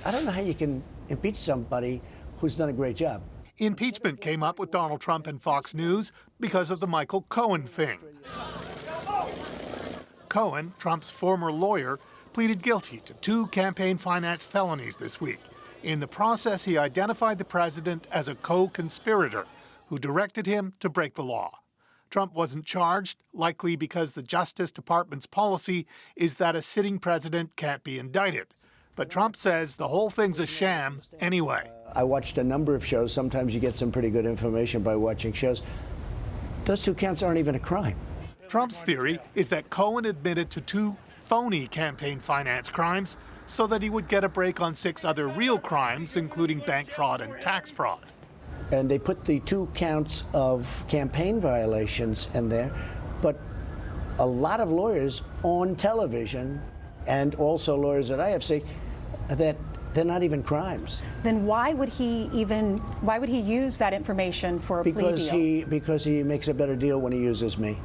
I don't know how you can impeach somebody who's done a great job. Impeachment came up with Donald Trump and Fox News because of the Michael Cohen thing. Cohen, Trump's former lawyer, pleaded guilty to 2 campaign finance felonies this week. In the process, he identified the president as a co-conspirator who directed him to break the law. Trump wasn't charged, likely because the Justice Department's policy is that a sitting president can't be indicted. But Trump says the whole thing's a sham anyway. I watched a number of shows. Sometimes you get some pretty good information by watching shows. Those 2 counts aren't even a crime. Trump's theory is that Cohen admitted to 2 phony campaign finance crimes so that he would get a break on 6 other real crimes, including bank fraud and tax fraud. And they put the 2 counts of campaign violations in there, but a lot of lawyers on television, and also lawyers at IFC, that they're not even crimes. Then why would he use that information for a plea deal? Because he makes a better deal when he uses me.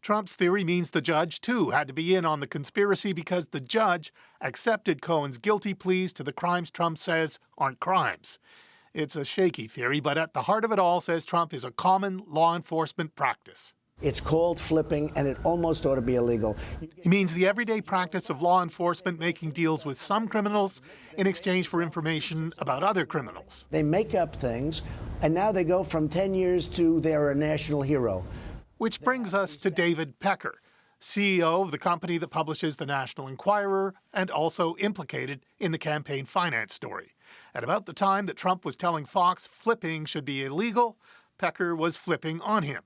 Trump's theory means the judge, too, had to be in on the conspiracy because the judge accepted Cohen's guilty pleas to the crimes Trump says aren't crimes. It's a shaky theory, but at the heart of it all, says Trump, is a common law enforcement practice. It's called flipping, and it almost ought to be illegal. He means the everyday practice of law enforcement making deals with some criminals in exchange for information about other criminals. They make up things, and now they go from 10 years to they're a national hero. Which brings us to David Pecker, CEO of the company that publishes the National Enquirer and also implicated in the campaign finance story. At about the time that Trump was telling Fox flipping should be illegal, Pecker was flipping on him.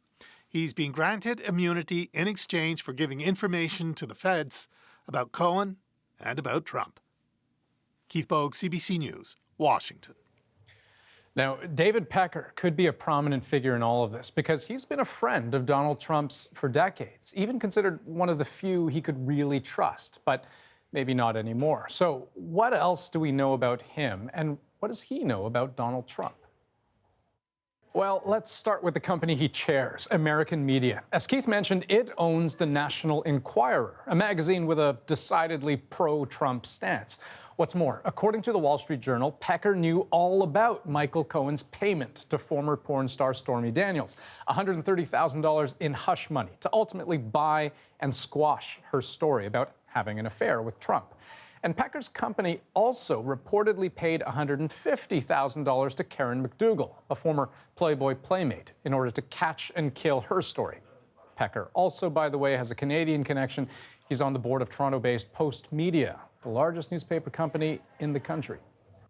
He's been granted immunity in exchange for giving information to the feds about Cohen and about Trump. Keith Bogue, CBC News, Washington. Now, David Pecker could be a prominent figure in all of this because he's been a friend of Donald Trump's for decades, even considered one of the few he could really trust, but maybe not anymore. So what else do we know about him, and what does he know about Donald Trump? Well, let's start with the company he chairs, American Media. As Keith mentioned, it owns the National Enquirer, a magazine with a decidedly pro-Trump stance. What's more, according to the Wall Street Journal, Pecker knew all about Michael Cohen's payment to former porn star Stormy Daniels, $130,000 in hush money to ultimately buy and squash her story about having an affair with Trump. And Pecker's company also reportedly paid $150,000 to Karen McDougal, a former Playboy playmate, in order to catch and kill her story. Pecker also, by the way, has a Canadian connection. He's on the board of Toronto-based Post Media, the largest newspaper company in the country.